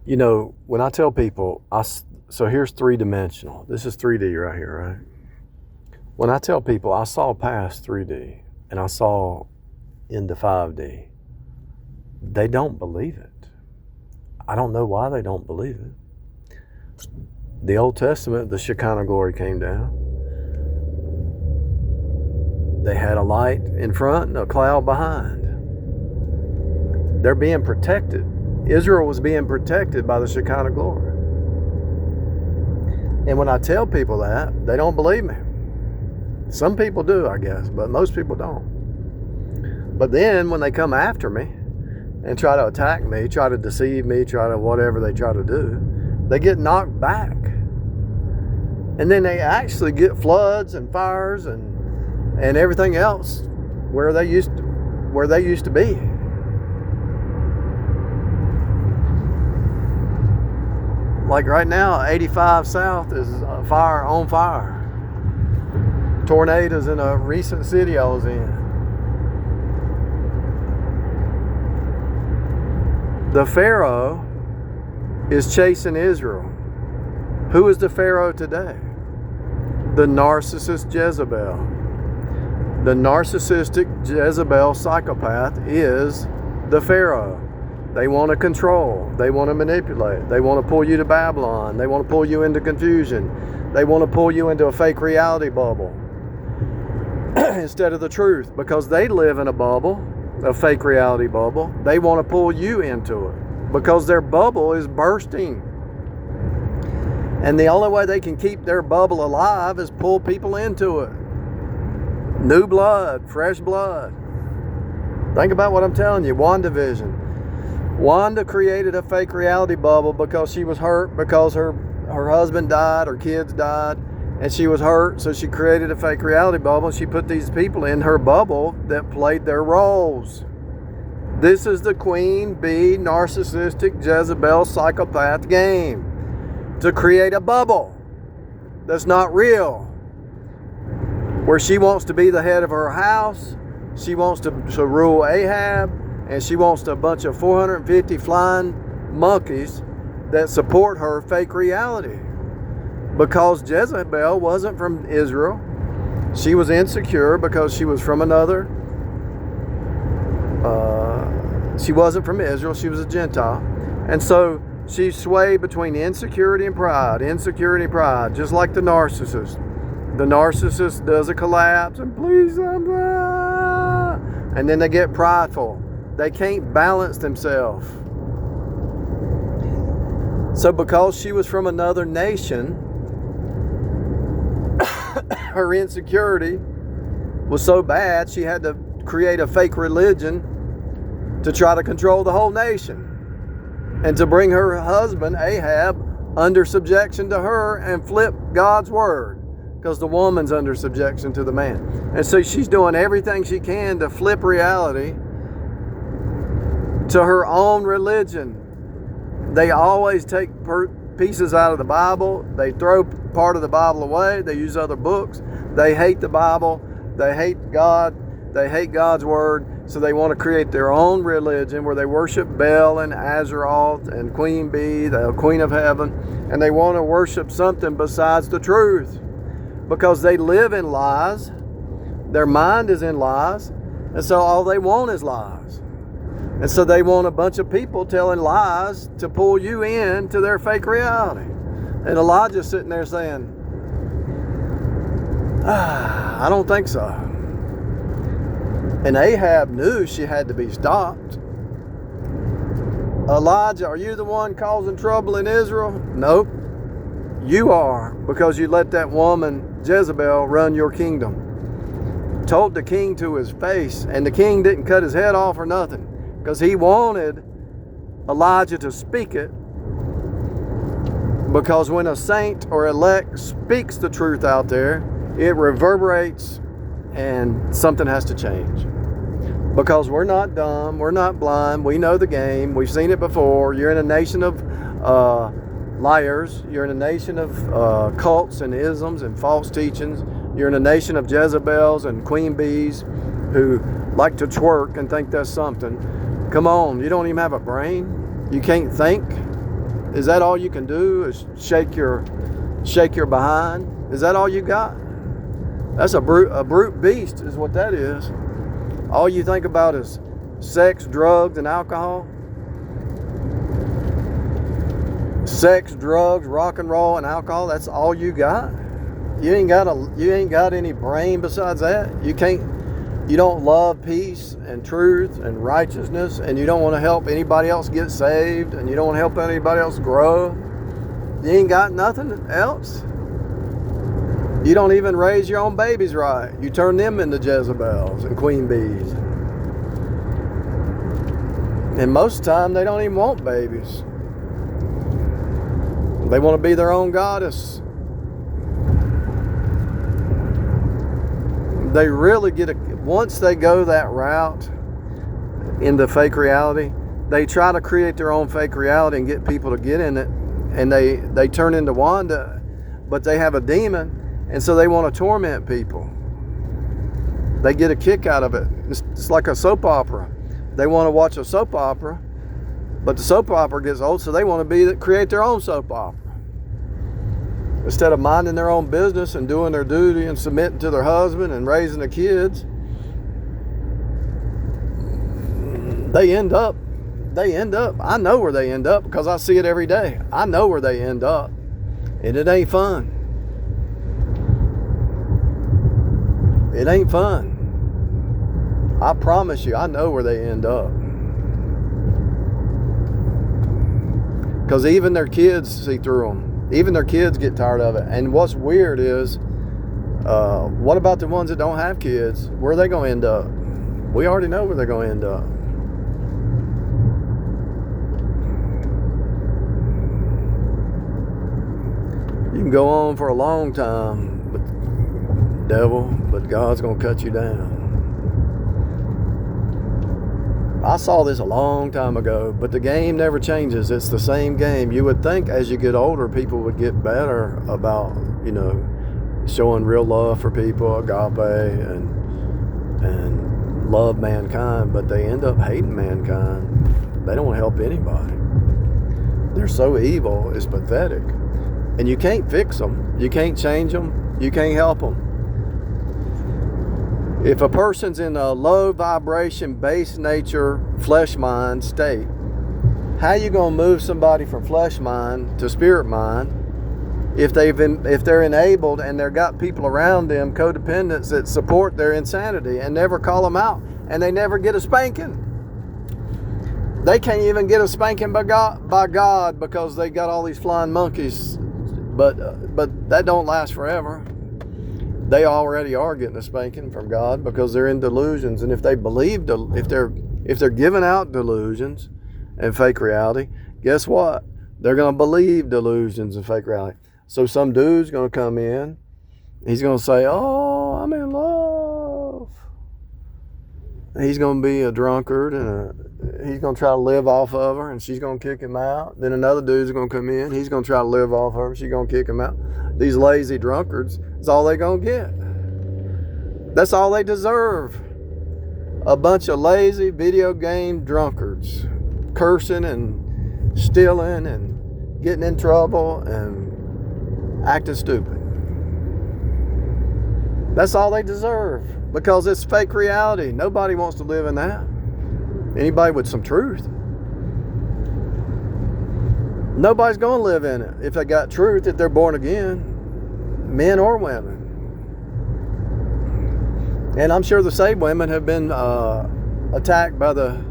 You know, when I tell people, so here's 3-dimensional. This is 3D right here, right? When I tell people I saw past 3D and I saw into 5D, they don't believe it. I don't know why they don't believe it. The Old Testament, the Shekinah glory came down. They had a light in front and a cloud behind. They're being protected. Israel was being protected by the Shekinah glory. And when I tell people that, they don't believe me. Some people do, I guess, but most people don't. But then when they come after me and try to attack me, try to deceive me, try to whatever they try to do, they get knocked back. And then they actually get floods and fires and everything else where they used to be. Like right now, 85 South is on fire. Tornadoes in a recent city I was in. The Pharaoh is chasing Israel. Who is the Pharaoh today? The narcissist Jezebel. The narcissistic Jezebel psychopath is the Pharaoh. They want to control. They want to manipulate. They want to pull you to Babylon. They want to pull you into confusion. They want to pull you into a fake reality bubble instead of the truth, because they live in a bubble, a fake reality bubble. They want to pull you into it because their bubble is bursting. And the only way they can keep their bubble alive is pull people into it. New blood, fresh blood. Think about what I'm telling you. WandaVision. Wanda created a fake reality bubble because she was hurt because her husband died, her kids died, and she was hurt, so she created a fake reality bubble, and she put these people in her bubble that played their roles. This is the queen bee, narcissistic Jezebel psychopath game. To create a bubble that's not real, where she wants to be the head of her house, she wants to rule Ahab, and she wants a bunch of 450 flying monkeys that support her fake reality. Because Jezebel wasn't from Israel. She was insecure because she was from another. She wasn't from Israel. She was a Gentile. And so she swayed between insecurity and pride. Insecurity and pride. Just like the narcissist. The narcissist does a collapse and please, and then they get prideful. They can't balance themselves. So because she was from another nation, her insecurity was so bad she had to create a fake religion to try to control the whole nation and to bring her husband Ahab under subjection to her and flip God's word, because the woman's under subjection to the man. And so she's doing everything she can to flip reality to her own religion. They always take pieces out of the Bible. They throw part of the Bible away. They use other books. They hate the Bible. They hate God. They hate God's word. So they want to create their own religion where they worship Bel and Azeroth and Queen Bee, the Queen of Heaven. And they want to worship something besides the truth, because they live in lies. Their mind is in lies. And so all they want is lies. And so they want a bunch of people telling lies to pull you into their fake reality. And Elijah's sitting there saying, I don't think so. And Ahab knew she had to be stopped. Elijah, are you the one causing trouble in Israel? Nope. You are, because you let that woman Jezebel run your kingdom. Told the king to his face, and the king didn't cut his head off or nothing, because he wanted Elijah to speak it. Because when a saint or elect speaks the truth out there, it reverberates and something has to change. Because we're not dumb, we're not blind, we know the game, we've seen it before. You're in a nation of liars, you're in a nation of cults and isms and false teachings. You're in a nation of Jezebels and queen bees who like to twerk and think that's something. Come on, you don't even have a brain. You can't think. Is that all you can do? Is shake your behind? Is that all you got? That's a brute beast is what that is. All you think about is sex, drugs, and alcohol. Sex, drugs, rock and roll, and alcohol. That's all you got. You ain't got any brain besides that. You don't love peace and truth and righteousness, and you don't want to help anybody else get saved, and you don't want to help anybody else grow. You ain't got nothing else. You don't even raise your own babies right. You turn them into Jezebels and queen bees. And most of the time, they don't even want babies. They want to be their own goddess. They really once they go that route into fake reality, they try to create their own fake reality and get people to get in it. And they turn into Wanda, but they have a demon. And so they want to torment people. They get a kick out of it. It's like a soap opera. They want to watch a soap opera, but the soap opera gets old, so they want to create their own soap opera. Instead of minding their own business and doing their duty and submitting to their husband and raising the kids, they end up, I know where they end up because I see it every day. I know where they end up, and it ain't fun. It ain't fun. I promise you, I know where they end up. Because even their kids see through them. Even their kids get tired of it. And what's weird is, what about the ones that don't have kids? Where are they going to end up? We already know where they're going to end up. You can go on for a long time, devil, but God's going to cut you down. I saw this a long time ago, but the game never changes. It's the same game. You would think as you get older, people would get better about, showing real love for people, agape, and love mankind, but they end up hating mankind. They don't want to help anybody. They're so evil, it's pathetic. And you can't fix them. You can't change them. You can't help them. If a person's in a low vibration, base nature, flesh mind state, how you going to move somebody from flesh mind to spirit mind if they're enabled and they've got people around them, codependents, that support their insanity and never call them out, and they never get a spanking? They can't even get a spanking by God because they got all these flying monkeys, but that don't last forever. They already are getting a spanking from God because they're in delusions. And if they believe, if they're giving out delusions and fake reality, guess what? They're going to believe delusions and fake reality. So some dude's going to come in. He's going to say, "Oh, I'm in love." He's going to be a drunkard, and he's going to try to live off of her, and she's going to kick him out. Then another dude's going to come in. He's going to try to live off her, and she's going to kick him out. These lazy drunkards, that's all they're going to get. That's all they deserve. A bunch of lazy video game drunkards, cursing and stealing and getting in trouble and acting stupid. That's all they deserve because it's fake reality. Nobody wants to live in that. Anybody with some truth. Nobody's going to live in it if they got truth, if they're born again, men or women. And I'm sure the saved women have been attacked by the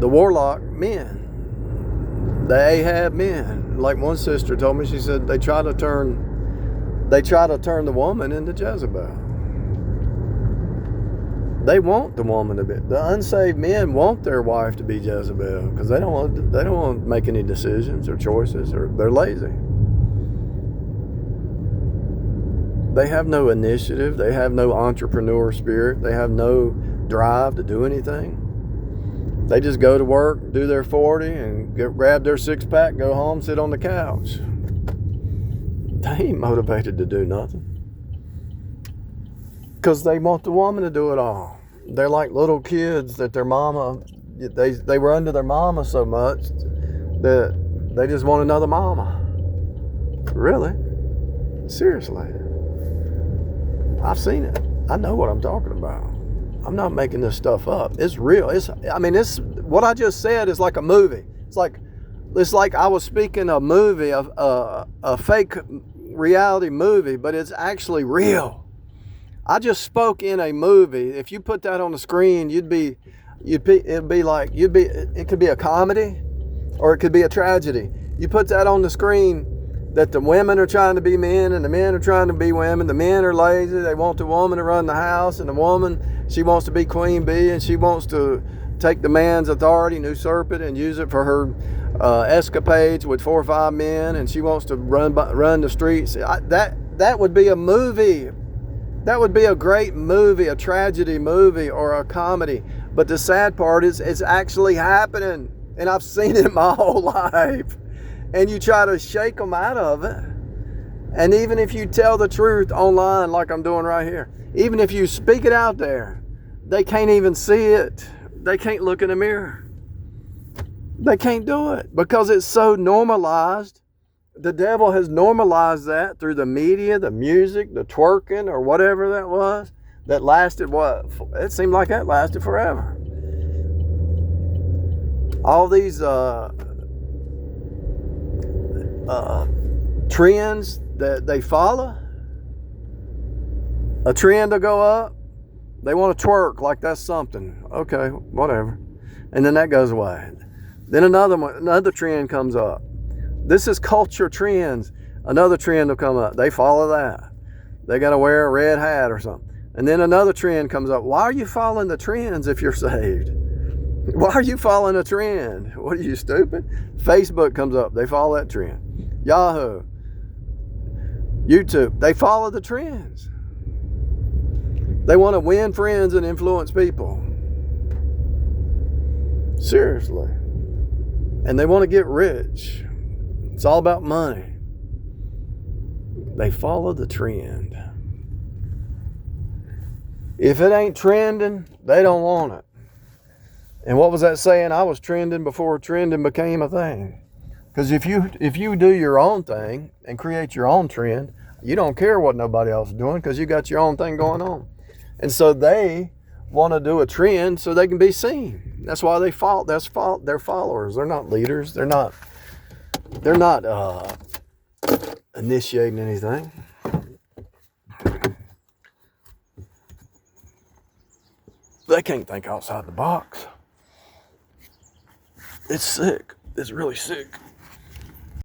warlock men, the Ahab men. Like one sister told me, she said they try to turn the woman into Jezebel. They want the woman to be. The unsaved men want their wife to be Jezebel because they don't want to make any decisions or choices, or they're lazy. They have no initiative. They have no entrepreneur spirit. They have no drive to do anything. They just go to work, do their 40, and grab their 6-pack, go home, sit on the couch. They ain't motivated to do nothing. Because they want the woman to do it all. They're like little kids that their mama they were under their mama so much that they just want another mama. Really? Seriously. I've seen it. I know what I'm talking about. I'm not making this stuff up. It's real. It's what I just said is like a movie. It's like I was speaking a movie, a fake reality movie, but it's actually real. I just spoke in a movie. If you put that on the screen, it could be a comedy or it could be a tragedy. You put that on the screen that the women are trying to be men and the men are trying to be women. The men are lazy. They want the woman to run the house, and the woman, she wants to be queen bee, and she wants to take the man's authority and usurp it and use it for her escapades with 4 or 5 men, and she wants to run the streets. That would be a movie. That would be a great movie, a tragedy movie or a comedy. But the sad part is it's actually happening, and I've seen it my whole life. And you try to shake them out of it. And even if you tell the truth online like I'm doing right here, even if you speak it out there, they can't even see it. They can't look in the mirror. They can't do it because it's so normalized. The devil has normalized that through the media, the music, the twerking, or whatever that was. That lasted what? It seemed like that lasted forever. All these trends that they follow. A trend will go up. They want to twerk like that's something. Okay, whatever. And then that goes away. Then another trend comes up. This is culture trends. Another trend will come up. They follow that. They got to wear a red hat or something. And then another trend comes up. Why are you following the trends if you're saved? Why are you following a trend? What are you, stupid? Facebook comes up. They follow that trend. Yahoo, YouTube, they follow the trends. They want to win friends and influence people. Seriously. And they want to get rich. It's all about money. They follow the trend. If it ain't trending, they don't want it. And what was that saying? I was trending before trending became a thing. Because if you do your own thing and create your own trend, you don't care what nobody else is doing because you got your own thing going on. And so they want to do a trend so they can be seen. That's why they're followers. They're not leaders. They're not initiating anything. They can't think outside the box. It's sick. It's really sick.